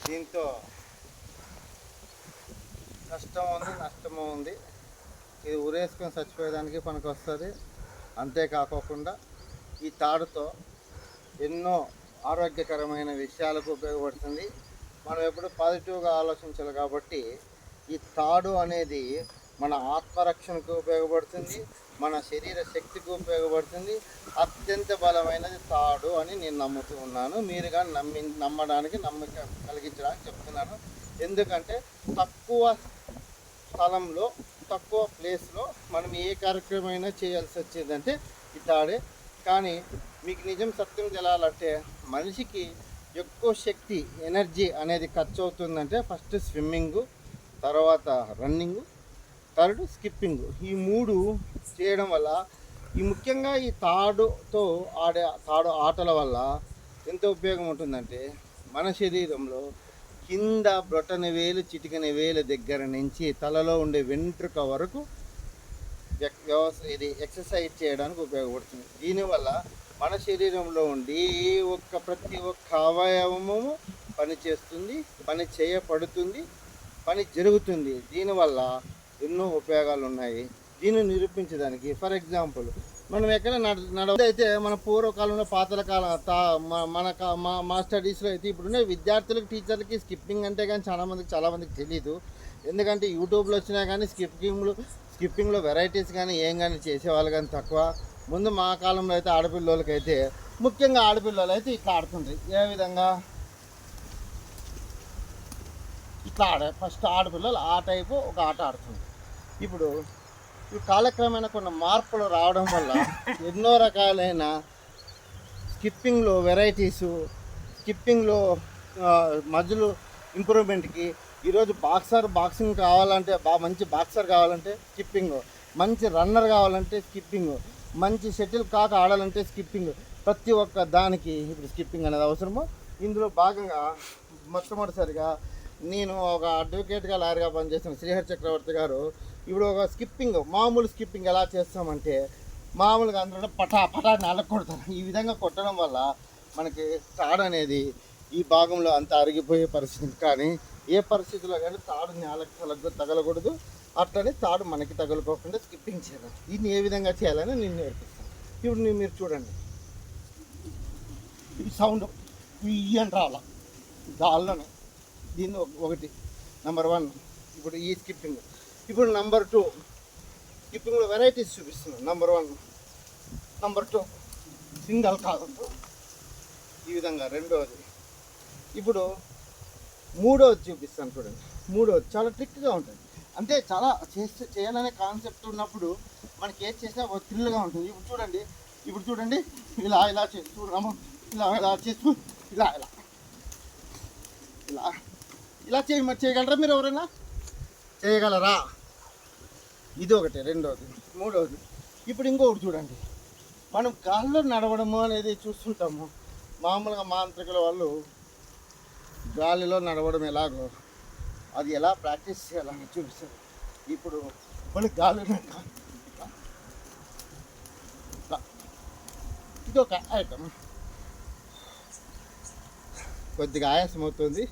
దీంతో కష్టం ఉంది, నష్టము ఉంది. ఇది ఉరేసుకొని చచ్చిపోయేదానికి పనికి వస్తుంది. అంతేకాకుండా ఈ తాడుతో ఎన్నో ఆరోగ్యకరమైన విషయాలకు ఉపయోగపడుతుంది. మనం ఎప్పుడు పాజిటివ్గా ఆలోచించాలి. కాబట్టి ఈ తాడు అనేది మన ఆత్మరక్షణకు ఉపయోగపడుతుంది, మన శరీర శక్తికి ఉపయోగపడుతుంది. అత్యంత బలమైనది తాడు అని నేను నమ్ముతూ ఉన్నాను. మీరు కానీ నమ్మడానికి నమ్మకం కలిగించడానికి చెప్తున్నాను. ఎందుకంటే తక్కువ స్థలంలో, తక్కువ ప్లేస్లో మనం ఏ కార్యక్రమమైనా చేయాల్సి వచ్చేదంటే ఈ తాడే. కానీ మీకు నిజం సత్యం తెలాలంటే మనిషికి ఎక్కువ శక్తి, ఎనర్జీ అనేది ఖర్చు అవుతుందంటే ఫస్ట్ స్విమ్మింగు, తర్వాత రన్నింగు, థర్డ్ స్కిప్పింగ్. ఈ 3 చేయడం వల్ల ముఖ్యంగా ఈ తాడు ఆటల వల్ల ఎంత ఉపయోగం ఉంటుందంటే మన శరీరంలో కింద బ్రొటన వేలు, చిటికన వేలు దగ్గర నుంచి తలలో ఉండే వెంట్రుక వరకు ఇది ఎక్సర్సైజ్ చేయడానికి ఉపయోగపడుతుంది. దీనివల్ల మన శరీరంలో ఉండి ప్రతి ఒక్క అవయవము పనిచేస్తుంది, పని చేయబడుతుంది, పని జరుగుతుంది. దీనివల్ల ఎన్నో ఉపయోగాలు ఉన్నాయి. దీన్ని నిరూపించడానికి ఫర్ ఎగ్జాంపుల్ మనం ఎక్కడ నడవైతే మన పూర్వకాలంలో పాతల కాలం మా స్టడీస్లో అయితే ఇప్పుడున్న విద్యార్థులకు, టీచర్లకి స్కిప్పింగ్ అంటే కానీ చాలామందికి తెలియదు. ఎందుకంటే యూట్యూబ్లో వచ్చినా కానీ స్కిప్పింగ్లో వెరైటీస్ కానీ ఏం కానీ చేసేవాళ్ళు కానీ తక్కువ. ముందు మా కాలంలో అయితే ఆడపిల్లలకైతే, ముఖ్యంగా ఆడపిల్లలు అయితే ఇట్లా ఆడుతుంది. ఏ విధంగా ఇట్లా ఫస్ట్ ఆడపిల్లలు ఆ టైపు ఒక ఆట ఆడుతుంది. ఇప్పుడు ఈ కాలక్రమేణా కొన్ని మార్పులు రావడం వల్ల ఎన్నో రకాలైన స్కిప్పింగ్లో వెరైటీసు, స్కిప్పింగ్లో మధ్యలో ఇంప్రూవ్మెంట్కి ఈరోజు బాక్సింగ్ కావాలంటే మంచి బాక్సర్ కావాలంటే స్కిప్పింగ్, మంచి రన్నర్ కావాలంటే స్కిప్పింగ్, మంచి షటిల్ కాక్ ఆడాలంటే స్కిప్పింగ్. ప్రతి ఒక్క దానికి ఇప్పుడు స్కిప్పింగ్ అనేది అవసరము. ఇందులో భాగంగా మొట్టమొదటిసారిగా నేను ఒక అడ్వకేట్గా, లాయర్గా పనిచేసిన శ్రీహరి చక్రవర్తి గారు ఇప్పుడు ఒక స్కిప్పింగ్, మామూలు స్కిప్పింగ్ ఎలా చేస్తామంటే మామూలుగా అందరూ పటా నెలకు కొడతారు. ఈ విధంగా కొట్టడం వల్ల మనకి తాడు అనేది ఈ భాగంలో అంత అరిగిపోయే పరిస్థితి. కానీ ఏ పరిస్థితిలో కానీ తాడు నేలకు తగలకూడదు, అట్లనే తాడు మనకి తగులుకోకుండా స్కిప్పింగ్ చేయాలి. దీన్ని ఏ విధంగా చేయాలని నేను నేర్పిస్తాను. ఇప్పుడు మీరు చూడండి, ఈ సౌండ్ ఇయ్యని రావాల దానిలోనే. దీన్ని ఒకటి నెంబర్ 1 ఇప్పుడు ఈ స్కిప్పింగ్. ఇప్పుడు నెంబర్ 2 స్కిప్పింగ్లో వెరైటీస్ చూపిస్తున్నాను. నెంబర్ 1, నెంబర్ 2 సింగల్ కాదు ఈ విధంగా. రెండవది ఇప్పుడు మూడవది చూపిస్తాను చూడండి. మూడవది చాలా ట్రిక్గా ఉంటుంది. అంటే చాలా చేయాలనే కాన్సెప్ట్ ఉన్నప్పుడు మనకి ఏది చేసినా ఒక థ్రిల్గా ఉంటుంది. ఇప్పుడు చూడండి ఇలా చేసి చూడము, ఇలా చేస్తూ ఇలా చేయగలరా మీరు? ఎవరైనా చేయగలరా? ఇది ఒకటి. రెండవది. మూడవది ఇప్పుడు ఇంకొకటి చూడండి. మనం గాల్లో నడవడము అనేది చూస్తుంటాము. మామూలుగా మాంత్రికుల వాళ్ళు గాలిలో నడవడం ఎలాగో అది ఎలా ప్రాక్టీస్ చేయాలని చూపిస్తారు. ఇప్పుడు మళ్ళీ గాలిలో ఇది ఒక ఐటమ్. కొద్దిగా ఆయాసం అవుతుంది.